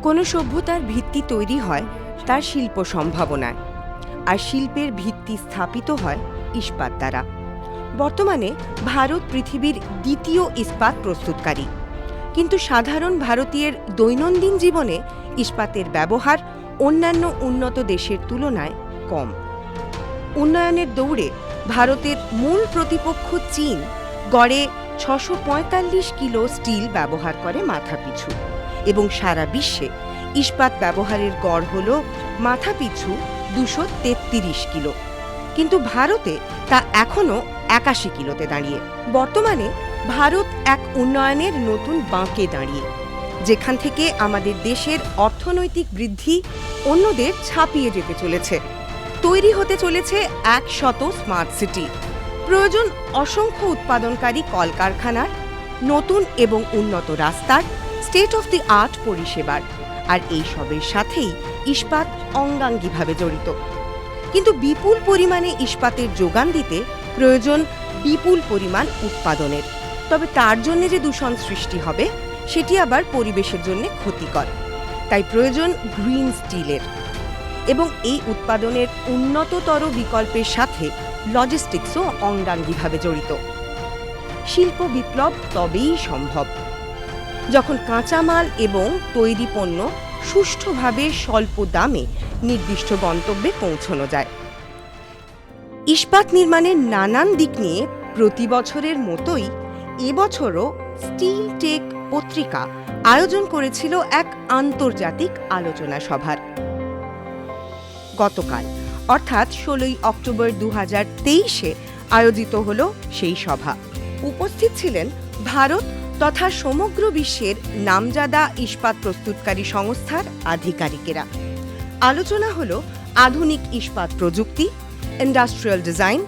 কোনো সভ্যতার ভিত্তি তৈরি হয় তার শিল্প সম্ভাবনায়, আর শিল্পের ভিত্তি স্থাপিত হয় ইস্পাত দ্বারা। বর্তমানে ভারত পৃথিবীর দ্বিতীয় ইস্পাত প্রস্তুতকারী, কিন্তু সাধারণ ভারতীয়ের দৈনন্দিন জীবনে ইস্পাতের ব্যবহার অন্যান্য উন্নত দেশের তুলনায় কম। উন্নয়নের দৌড়ে ভারতের মূল প্রতিপক্ষ চীন গড়ে 645 কিলো স্টিল ব্যবহার করে মাথাপিছু, এবং সারা বিশ্বে ইস্পাত ব্যবহারের গড় হল মাথাপিছু 233 কিলো, কিন্তু ভারতে তা এখনও 81 কিলোতে দাঁড়িয়ে। বর্তমানে ভারত এক উন্নয়নের নতুন বাঁকে দাঁড়িয়ে, যেখান থেকে আমাদের দেশের অর্থনৈতিক বৃদ্ধি অন্যদের ছাপিয়ে যেতে চলেছে। তৈরি হতে চলেছে 100 স্মার্ট সিটি, প্রয়োজন অসংখ্য উৎপাদনকারী কলকারখানার, নতুন এবং উন্নত রাস্তার, স্টেট অফ দি আর্ট পরিষেবার, আর এই সবের সাথেই ইস্পাত অঙ্গাঙ্গিভাবে জড়িত। কিন্তু বিপুল পরিমাণে ইস্পাতের যোগান দিতে প্রয়োজন বিপুল পরিমাণ উৎপাদনের। তবে তার জন্য যে দূষণ সৃষ্টি হবে সেটি আবার পরিবেশের জন্য ক্ষতিকর। তাই প্রয়োজন গ্রিন স্টিলের, এবং এই উৎপাদনের উন্নততর বিকল্পের সাথে লজিস্টিক্সও অঙ্গাঙ্গিভাবে জড়িত। শিল্প বিপ্লব তবেই সম্ভব যখন কাঁচামাল এবং তৈরি পণ্য সুষ্ঠুভাবে স্বল্প দামে নির্দিষ্ট গন্তব্যে পৌঁছানো যায়। ইস্পাত নির্মাণের নানান দিক নিয়ে প্রতি বছরের মতোই এবছরও স্টিল টেক পত্রিকা আয়োজন করেছিল এক আন্তর্জাতিক আলোচনা সভার। গতকাল অর্থাৎ 16 অক্টোবর 2023 আয়োজিত হল সেই সভা। উপস্থিত ছিলেন ভারত তথা সমগ্র বিশ্বের নামজাদা ইস্পাত প্রস্তুতকারী সংস্থার আধিকারিকেরা। আলোচনা হল আধুনিক ইস্পাত প্রযুক্তি, ইন্ডাস্ট্রিয়াল ডিজাইন,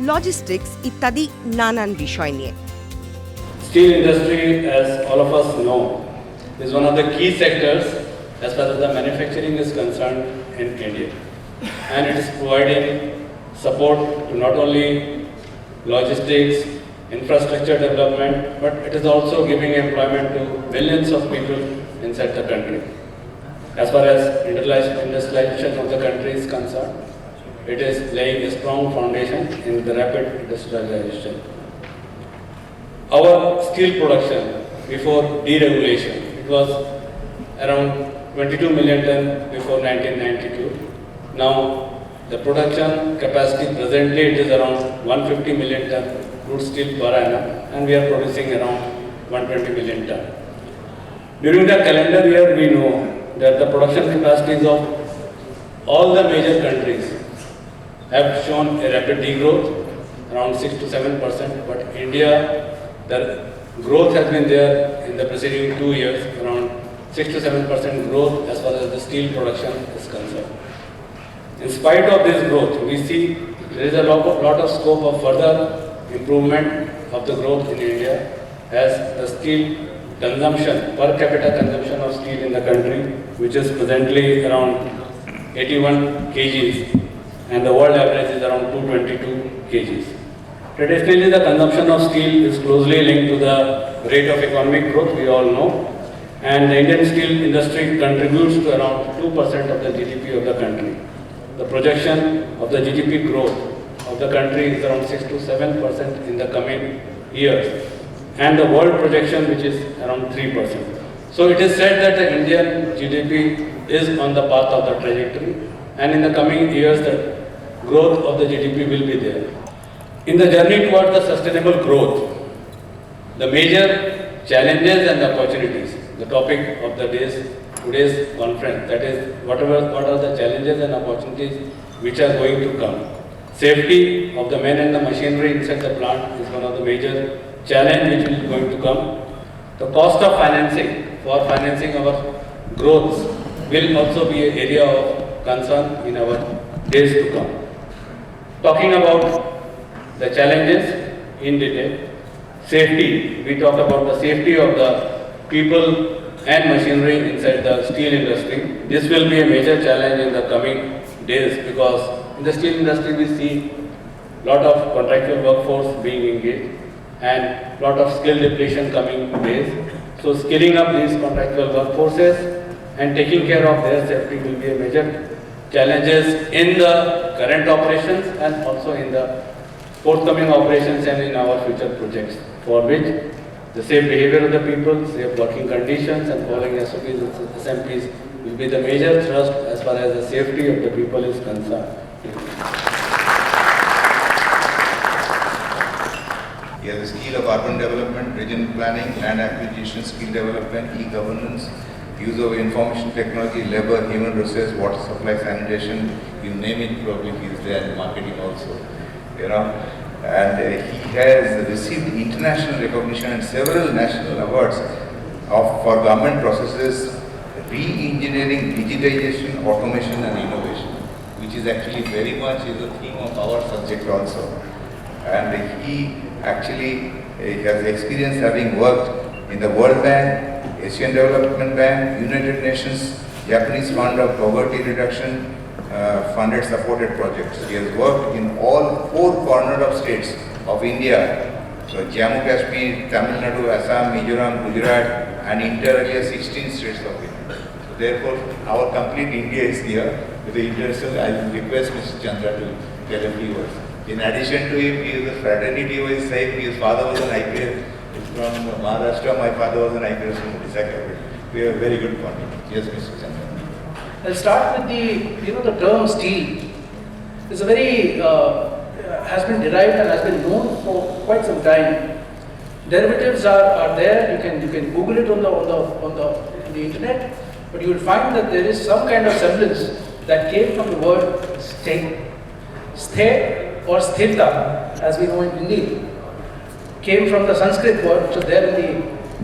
লজিস্টিক্স ইত্যাদি নানান বিষয় নিয়ে। Steel industry, as all of us know, is one of the key sectors as far as the manufacturing is concerned in India, and it is providing support to not only logistics, infrastructure development, but it is also giving employment to millions of people inside the country. As far as industrialization of the country is concerned, it is laying a strong foundation in the rapid industrialization. Our steel production before deregulation, it was around 22 million ton before 1992. Now the production capacity presently it is around 150 million ton crude steel per annum, and we are producing around 120 million ton. During the calendar year, we know that the production capacities of all the major countries have shown a rapid degrowth, around 6 to 7%, but India, the growth has been there in the preceding 2 years, around 6 to 7% growth as far as the steel production is concerned. In spite of this growth, we see there is a lot of scope of further improvement of the growth in India, as the steel consumption, per capita consumption of steel in the country, which is presently around 81 kgs, and the world average is around 222 kgs. Traditionally, the consumption of steel is closely linked to the rate of economic growth, we all know, and the Indian steel industry contributes to around 2% of the GDP of the country. The projection of the GDP growth of the country is around 6 to 7% in the coming years, and the world projection which is around 3%. So it is said that the Indian GDP is on the path of the trajectory, and in the coming years the growth of the GDP will be there. In the journey towards the sustainable growth, the major challenges and opportunities, the topic of the today's conference, that is what are the challenges and opportunities which are going to come. Safety of the men and the machinery inside the plant is one of the major challenge which is going to come. The cost of financing for financing our growth will also be an area of concern in our days to come. Talking about the challenges in detail, safety, we talk about the safety of the people and machinery inside the steel industry. This will be a major challenge in the coming days, because in the steel industry we see lot of contractual workforce being engaged and lot of skill depletion coming days. So skilling up these contractual workforces and taking care of their safety will be a major challenges in the current operations and also in the forthcoming operations and in our future projects, for which the safe behavior of the people, safe working conditions and following SOPs and SMPs will be the major thrust as far as the safety of the people is concerned. He has the skill of urban development, regional planning, land acquisition, skill development, e-governance, use of information technology, labor, human resources, water supply, sanitation, you name it, probably he is there in marketing also. And he has received international recognition and several national awards for government processes, re-engineering, digitization, automation and innovation, which is actually very much is the theme of our subject also. And he actually has experience having worked in the World Bank, Asian Development Bank, United Nations, Japanese Fund of Poverty Reduction, funded supported projects. He has worked in all 4 corners of states of India, so Jammu Kashmir, Tamil Nadu, Assam, Mizoram, Gujarat and inter area 16 states of India. So therefore, our complete India is here. With the international, I will request Mr. Chandra to tell a few words. In addition to him, he is a fraternity wise safe. His father was an IPS. He's from Maharashtra. My father was an IPS from Odisha. We have a very good bonding. Yes, Mr. Chandra. I'll start with the term steel. It's a very has been derived and has been known for quite some time. Derivatives are there. You can Google it on the internet, but you will find that there is some kind of semblance that came from the word stay. Sthe or sthirta, as we know in Hindi, came from the Sanskrit word which was there in the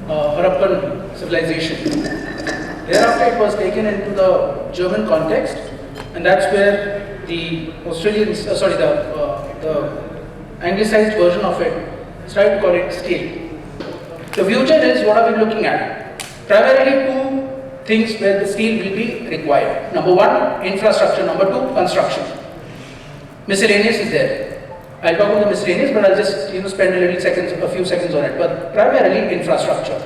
Harappan civilization. Thereafter, it was taken into the German context, and that's where the the anglicized version of it started to call it steel. The future is what are we looking at? Primarily 2 things where the steel will be required. Number 1, infrastructure. Number 2, construction. Miscellaneous is there. I'll talk about the miscellaneous, but I'll just spend a few seconds on it. But primarily infrastructure.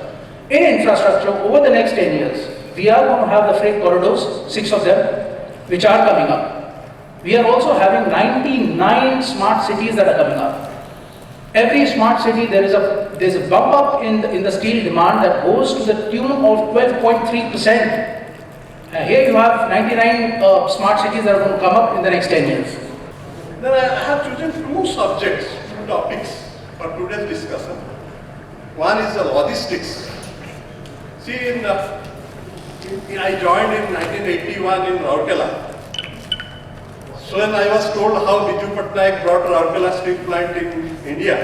In infrastructure, over the next 10 years, we are going to have the freight corridors, 6 of them, which are coming up. We are also having 99 smart cities that are coming up. Every smart city, there's a bump up in the steel demand that goes to the tune of 12.3%. Here you have 99 smart cities that are going to come up in the next 10 years. Then I have chosen 2 subjects, 2 topics for today's discussion. One is the logistics. See, I joined in 1981 in Rourkela. So when I was told how Biju Patnaik brought Rourkela steel plant in India,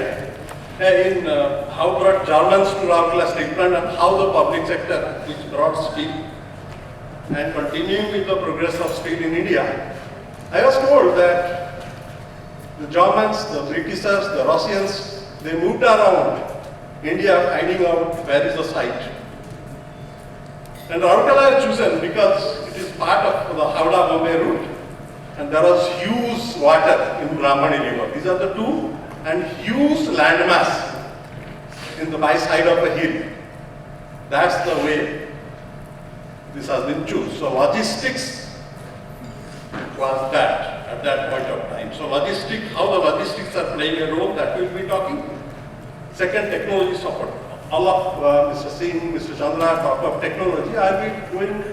how brought Germans to Rourkela steel plant and how the public sector which brought steel and continuing with the progress of steel in India, I was told that the Germans, the Britishers, the Russians, they moved around India finding out where is the site. And Rourkela is chosen because it is part of the Howrah-Bombay route and there was huge water in Brahmani river. These are the 2 and huge landmass in the by side of a hill. That's the way this has been chosen. So logistics was that at that point of time. So how the logistics are playing a role, that we'll be talking. Second, technology support. All of Mr. Singh, Mr. Chandra talk of technology. I'll be going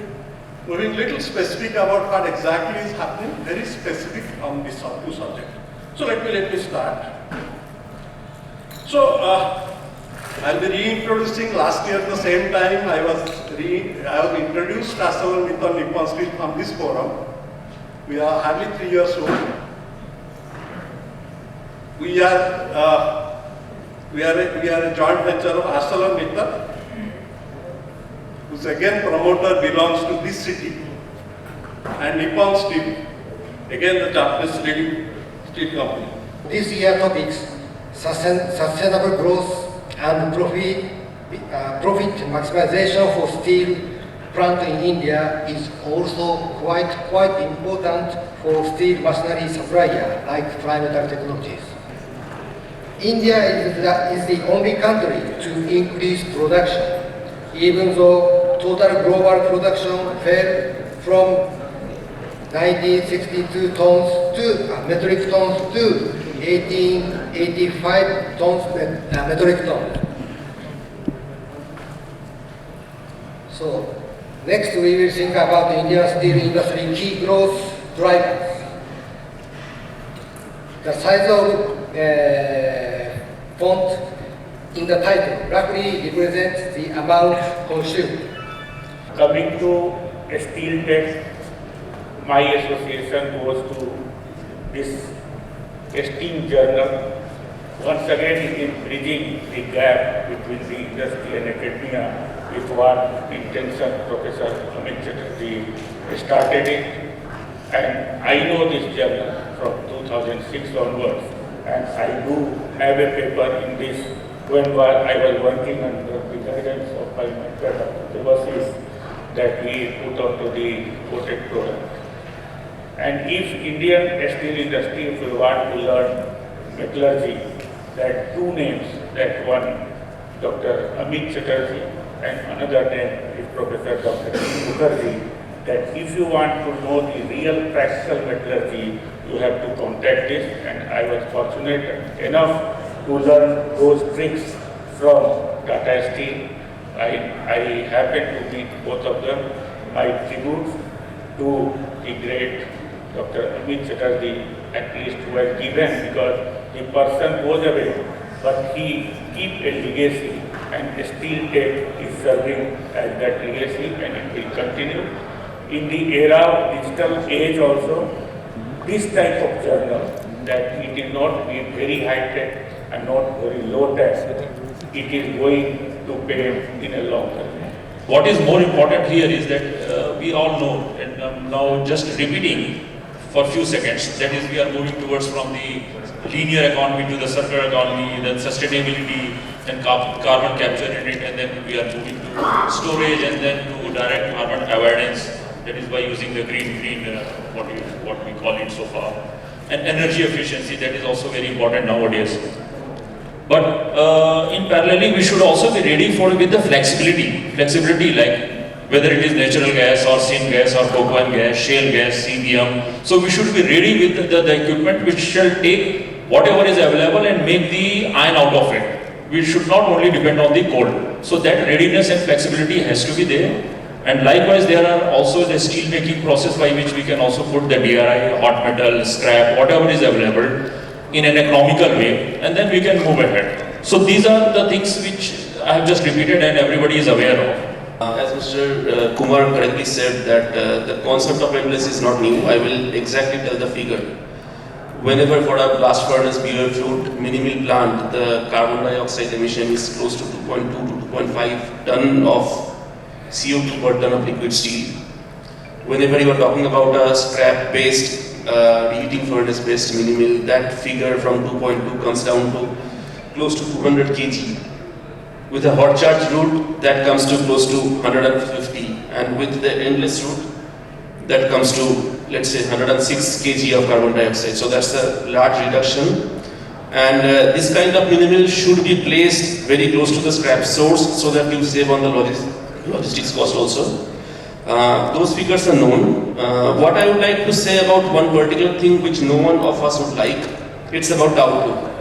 little specific about what exactly is happening, very specific on these 2 subjects. So let me start. So I'll be reintroducing. Last year at the same time I was introduced as our Nippon Steel from this forum. We are hardly 3 years old. We are a joint venture of ArcelorMittal, whose again promoter belongs to this city, and Nippon Steel, again the Japanese steel company. This year topics, sustainable growth and profit maximization for steel plant in India is also quite important for steel machinery supplier like Primetal Technologies. India is the only country to increase production, even though total global production fell from 1962 tons to metric tons to 1885 tons metric ton. So next we will think about the Indian steel industry key growth drivers. The size of font in the title roughly represents the amount consumed. Coming to steel tech, my association goes to this esteemed journal. Once again, it is bridging the gap between the industry and academia with what intention Professor Amit Chatterjee started it. And I know this journal from 2006 onwards, and I do have a paper in this when I was working under the guidance of my mentor, Dr. Devasis, that we put onto the quoted product. And if Indian steel industry, if we want to learn metallurgy, that two names, that one Dr. Amit Chatterjee and another name is Professor Dr. Mukherjee, that if you want to know the real practical metallurgy, you have to contact this, and I was fortunate enough to learn those tricks from Tata Steel. I happened to meet both of them. My tribute to the great Dr. Amit Chatterjee, at least who has given, because the person goes away, but he keeps a legacy, and Steel Tech is serving as that legacy, and it will continue. In the era of digital age also, this type of journal, that it is not be very high tech and not very low tech, it is going to pay in a long term. What is more important here is that we all know, and now just repeating for a few seconds, that is, we are moving towards from the linear economy to the circular economy, then sustainability, then carbon capture in it, and then we are moving to storage, and then to direct carbon avoidance. That is by using the green, what we call it so far, and energy efficiency. That is also very important nowadays. But in parallel, we should also be ready with the flexibility like whether it is natural gas or syngas or coke gas, shale gas, CBM. So we should be ready with the equipment which shall take whatever is available and make the iron out of it. We should not only depend on the coal. So that readiness and flexibility has to be there. And likewise, there are also the steel making process by which we can also put the DRI, hot metal, scrap, whatever is available in an economical way, and then we can move ahead. So these are the things which I have just repeated and everybody is aware of. As Mr. Kumar correctly said that the concept of endless is not new, I will exactly tell the figure. Whenever for a blast furnace BOF route minimal plant, the carbon dioxide emission is close to 2.2 to 2.5 ton of CO2 per ton of liquid steel. Whenever you are talking about a scrap-based, reheating furnace-based minimal, that figure from 2.2 comes down to close to 200 kg. With a hot charge route, that comes to close to 150, and with the endless route, that comes to, let's say, 106 kg of carbon dioxide. So that's a large reduction. And this kind of minimal should be placed very close to the scrap source so that you save on the logistics cost also. Those figures are known. What I would like to say about one particular thing which no one of us would like, it's about the outlook.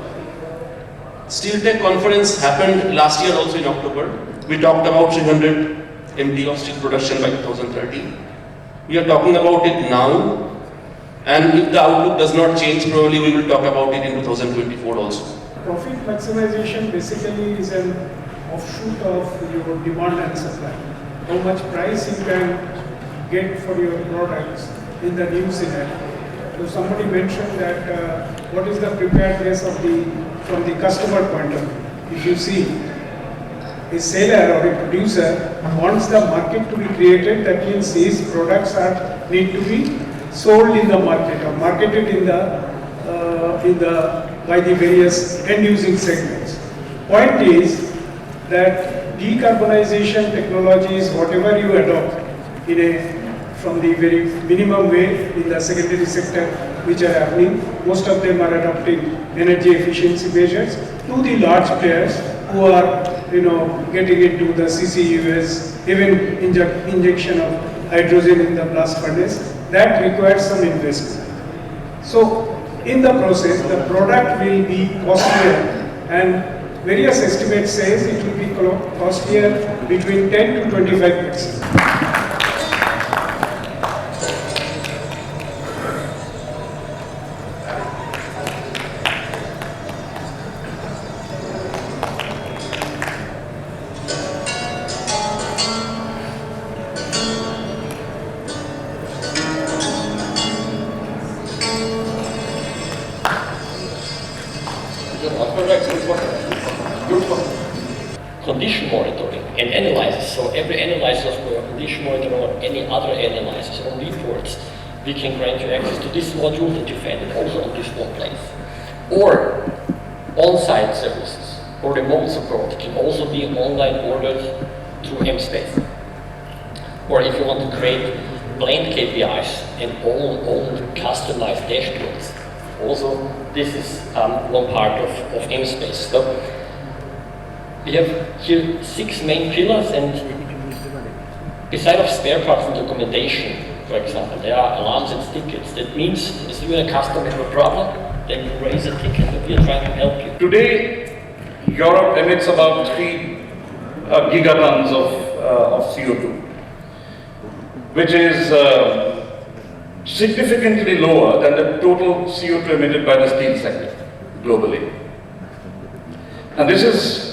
Steel Tech conference happened last year also in October. We talked about 300 MT of steel production by 2030. We are talking about it now, and if the outlook does not change, probably we will talk about it in 2024 also. Profit maximization basically is an offshoot of your demand and supply. How much price you can get for your products in the new scenario. So somebody mentioned that what is the preparedness of from the customer point of view. If you see a seller or a producer wants the market to be created, that means his products need to be sold in the market or marketed by the various end-using segments. Point is that decarbonization technologies, whatever you adopt from the very minimum way in the secondary sector, which are happening, most of them are adopting energy efficiency measures, to the large players who are getting into the CCUS, even injection of hydrogen in the blast furnace, that requires some investment. So in the process, the product will be costlier, and various estimates says it will be costlier between 10 to 25%. Condition monitoring and analysis. So every analysis for condition monitoring or any other analysis or reports, we can grant you access to this module that you find it also on this one place. Or on-site services or remote support can also be online ordered through MSpace. Or if you want to create blend KPIs and all customized dashboards, also this is one part of MSpace. So we have here 6 main pillars, and beside of spare parts and documentation, for example, there are alarms and tickets. That means if you and a customer have a problem, then you raise a ticket and we are trying to help you. Today, Europe emits about 3 gigatons of CO2, which is significantly lower than the total CO2 emitted by the steel sector globally. And this is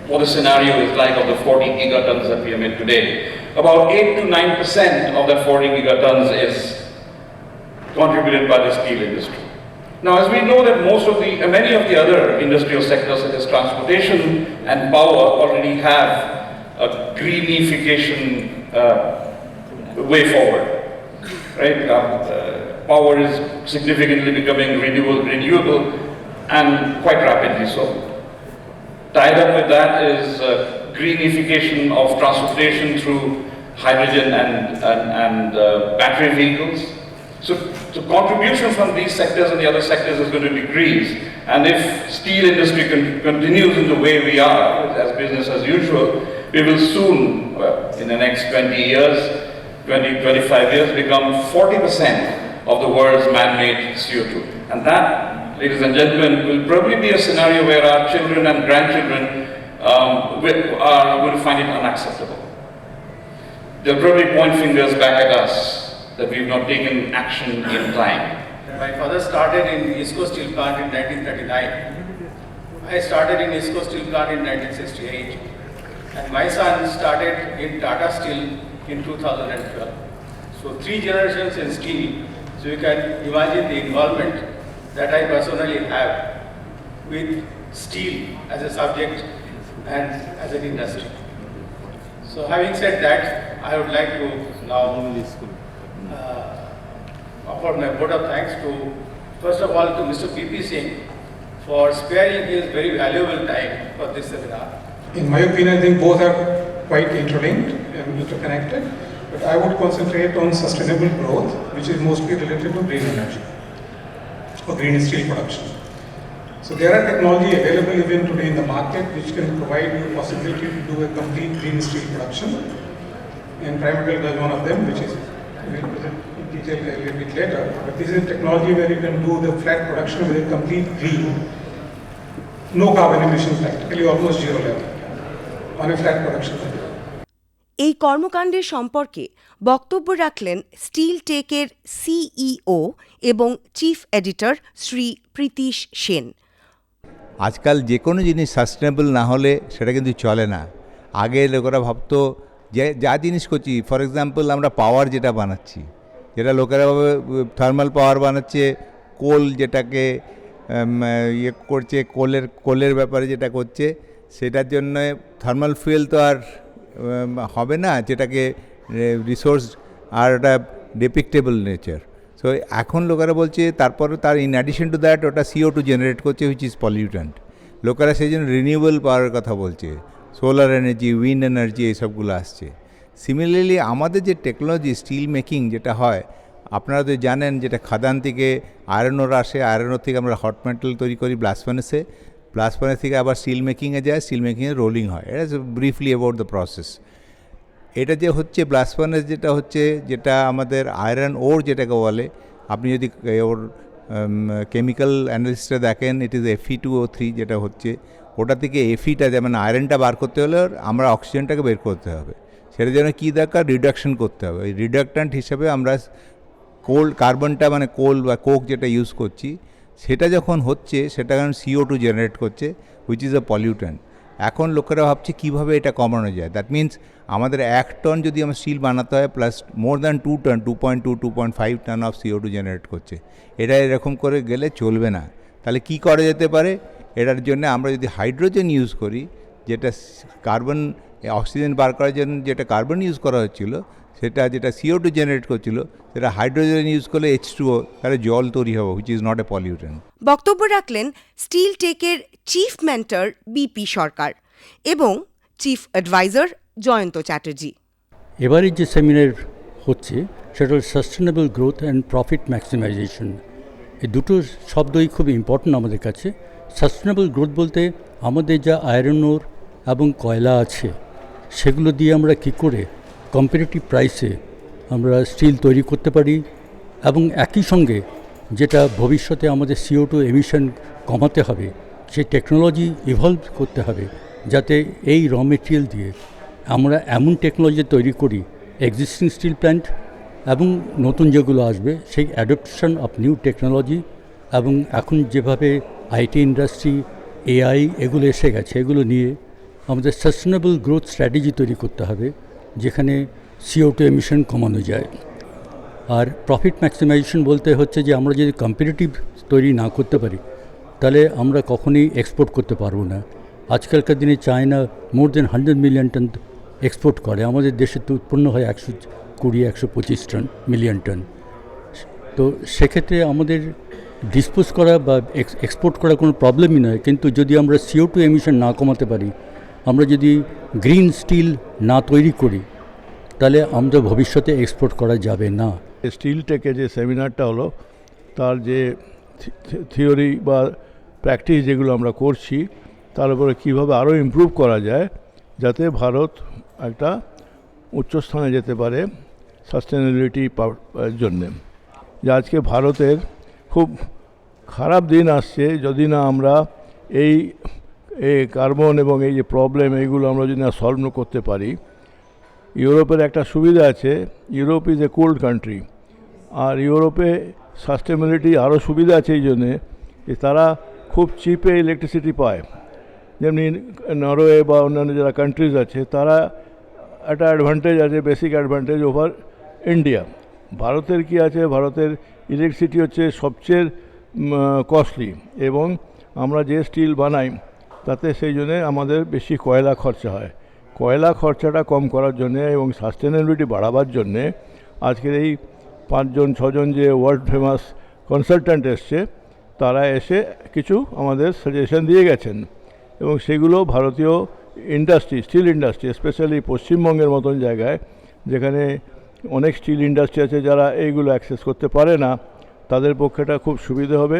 what the scenario is like of the 40 gigatons that we emit today. About 8 to 9% of that 40 gigatons is contributed by the steel industry. Now, as we know that many of the other industrial sectors such as transportation and power already have a greenification way forward, right? Power is significantly becoming renewable and quite rapidly so. Tied up with that is greenification of transportation through hydrogen and battery vehicles. So the contribution from these sectors and the other sectors is going to decrease. And if steel industry continues in the way we are, as business as usual, we will soon, in the next 20 years, 25 years, become 40% of the world's man-made CO2. And that, ladies and gentlemen, will probably be a scenario where our children and grandchildren are going to find it unacceptable. They'll probably point fingers back at us that we've not taken action in time. My father started in East Coast Steel Plant in 1939. I started in East Coast Steel Plant in 1968. And my son started in Tata Steel in 2012. So 3 generations in steel. So you can imagine the involvement that I personally have with steel as a subject and as an industry. So having said that, I would like to now offer my vote of thanks to, first of all, to Mr. P.P. Singh for sparing his very valuable time for this seminar. In my opinion, I think both are quite interlinked and interconnected, but I would concentrate on sustainable growth, which is mostly related to green energy or green steel production. So there are technology available even today in the market which can provide you the possibility to do a complete green steel production, and Prajuktir is one of them, which is we'll present in detail a little bit later. But this is a technology where you can do the flat production with a complete green, no carbon emissions, practically almost zero level on a flat production. এই কর্মকাণ্ডের সম্পর্কে বক্তব্য রাখলেন still টেকের CEO এবং chief editor Shri Pritish Sen. আজকাল যে কোনো জিনিস সাস্টেনেবল না হলে সেটা কিন্তু চলে না। আগে লোকেরা ভাবতো যে যা জিনিস করছি, ফর এক্সাম্পল আমরা পাওয়ার যেটা বানাচ্ছি, যেটা লোকেরা থার্মাল পাওয়ার বানাচ্ছে, কোল যেটাকে ইয়ে করছে, কোলের ব্যাপারে যেটা করছে, সেটার জন্য থার্মাল ফুয়েল তো আর হবে না, যেটাকে রিসোর্স আর ওটা ডিপিক্টেবল নেচার। সো এখন লোকেরা বলছে তারপরে তার ইন অ্যাডিশন টু দ্যাট ওটা CO2 জেনারেট করছে, হুইচ ইজ পলিউট্যান্ট। লোকেরা সেই জন্য রিনিউয়েবল পাওয়ারের কথা বলছে, সোলার এনার্জি, উইন্ড এনার্জি, এইসবগুলো আসছে। সিমিলারলি আমাদের যে টেকনোলজি স্টিল মেকিং যেটা হয়, আপনারা তো জানেন যেটা খাদান থেকে আয়রন ওর আসে, আয়রন ওর থেকে আমরা হট মেটাল তৈরি করি ব্লাস্ট ফার্নেসে, ব্লাস্ট ফার্নেস থেকে আবার স্টিল মেকিংয়ে যায়, স্টিল মেকিংয়ে রোলিং হয়। এটা ব্রিফলি অ্যাবাউট দ্য প্রসেস। এটা যে হচ্ছে ব্লাস্ট ফার্নেস, যেটা হচ্ছে, যেটা আমাদের আয়রন ওর যেটাকে বলে, আপনি যদি ওর কেমিক্যাল অ্যানালিসিসটা দেখেন, ইট ইজ Fe2O3 যেটা হচ্ছে, ওটা থেকে Fe-টা যেমন আয়রনটা বার করতে হলে আমরা অক্সিজেনটাকে বের করতে হবে। সেটার জন্য কী দরকার, রিডাকশন করতে হবে। ওই রিডাক্ট্যান্ট হিসাবে আমরা কার্বনটা মানে কোল বা কোক যেটা ইউজ করছি, সেটা যখন হচ্ছে সেটা কারণ CO2 জেনারেট করছে, হুইচ ইজ আ পলিউট্যান্ট। এখন লোকেরা ভাবছে কীভাবে এটা কমানো যায়। দ্যাট মিনস আমাদের 1 টন যদি আমার স্টিল বানাতে হয়, plus more than 2 ton, 2.5 ton of CO2 generate করছে। এটা এরকম করে গেলে চলবে না। তাহলে কি করা যেতে পারে? এটার জন্য আমরা যদি হাইড্রোজেন ইউজ করি, যেটা কার্বন, অক্সিজেন বার করার জন্য যেটা কার্বন ইউজ করা হচ্ছিল, সেটা যেটা CO2 জেনারেট করছিল, সেটা হাইড্রোজেন ইউজ করলে H2O, তাহলে জল তৈরি হবে, which is not a pollutant. বক্তব্য রাখলেন স্টিল টেকের চিফ মেন্টর BP সরকার এবং চিফ অ্যাডভাইজার জয়ন্ত চ্যাটার্জি। এবারে যে সেমিনার হচ্ছে সেটা হল sustainable growth and profit maximisation. এই দুটো শব্দই খুব ইম্পর্ট্যান্ট আমাদের কাছে। সাস্টেনেবল গ্রোথ বলতে আমাদের যা আয়রন ওর এবং কয়লা আছে, সেগুলো দিয়ে আমরা কী করে কম্পিটিটিভ প্রাইসে আমরা স্টিল তৈরি করতে পারি, এবং একই সঙ্গে যেটা ভবিষ্যতে আমাদের CO2 এমিশন কমাতে হবে, সেই টেকনোলজি ইভলভ করতে হবে, যাতে এই র মেটেরিয়াল দিয়ে আমরা এমন টেকনোলজি তৈরি করি, এক্সিস্টিং স্টিল প্ল্যান্ট এবং নতুন যেগুলো আসবে, সেই অ্যাডপ্টেশন অফ নিউ টেকনোলজি, এবং এখন যেভাবে IT ইন্ডাস্ট্রি, AI এগুলো এসে গেছে, এগুলো নিয়ে আমাদের সাস্টেনেবল গ্রোথ স্ট্র্যাটেজি তৈরি করতে হবে, যেখানে CO2 এমিশন কমানো যায়। আর প্রফিট ম্যাক্সিমাইজেশন বলতে হচ্ছে যে আমরা যদি কম্পিটিটিভ তৈরি না করতে পারি, তাহলে আমরা কখনোই এক্সপোর্ট করতে পারবো না। আজকালকার দিনে চায়না মোর দেন 100 মিলিয়ন টন এক্সপোর্ট করে, আমাদের দেশে তো উৎপন্ন হয় 120-125 মিলিয়ন টন। তো সেক্ষেত্রে আমাদের ডিসপোজ করা বা এক্সপোর্ট করা কোনো প্রবলেমই নয়, কিন্তু যদি আমরা CO2 এমিশন না কমাতে পারি, আমরা যদি গ্রিন স্টিল না তৈরি করি, তাহলে আমাদের ভবিষ্যতে এক্সপোর্ট করা যাবে না। স্টিল টেকে যে সেমিনারটা হলো, তার যে থিওরি বা প্র্যাকটিস যেগুলো আমরা করছি, তার উপরে কীভাবে আরও ইমপ্রুভ করা যায়, যাতে ভারত একটা উচ্চস্থানে যেতে পারে সাস্টেনেবিলিটি জন্যে। যে আজকে ভারতের খুব খারাপ দিন আসছে যদি না আমরা এই কার্বন এবং এই যে প্রবলেম, এইগুলো আমরা যদি না সলভ করতে পারি। ইউরোপের একটা সুবিধা আছে, Europe is a cold country, আর ইউরোপে সাস্টেনেবিলিটি আরও সুবিধা আছে এই জন্যে যে তারা খুব চিপে ইলেকট্রিসিটি পায়। যেমনি নরওয়ে বা অন্যান্য যারা কান্ট্রিজ আছে, তারা একটা অ্যাডভান্টেজ আছে, বেসিক অ্যাডভান্টেজ ওভার ইন্ডিয়া। ভারতের কি আছে, ভারতের ইলেকট্রিসিটি হচ্ছে সবচেয়ে কস্টলি, এবং আমরা যে স্টিল বানাই তাতে সেই জন্যে আমাদের বেশি কয়লা খরচা হয়। কয়লা খরচাটা কম করার জন্যে এবং সাস্টেনেবিলিটি বাড়াবার জন্যে আজকের এই 5-6জন যে ওয়ার্ল্ড ফেমাস কনসালট্যান্ট এসছে, তারা এসে কিছু আমাদের সাজেশন দিয়ে গেছেন, এবং সেগুলো ভারতীয় ইন্ডাস্ট্রি, স্টিল ইন্ডাস্ট্রি, স্পেশালি পশ্চিমবঙ্গের মতন জায়গায় যেখানে অনেক স্টিল ইন্ডাস্ট্রি আছে যারা এইগুলো অ্যাক্সেস করতে পারে না, তাদের পক্ষে এটা খুব সুবিধে হবে।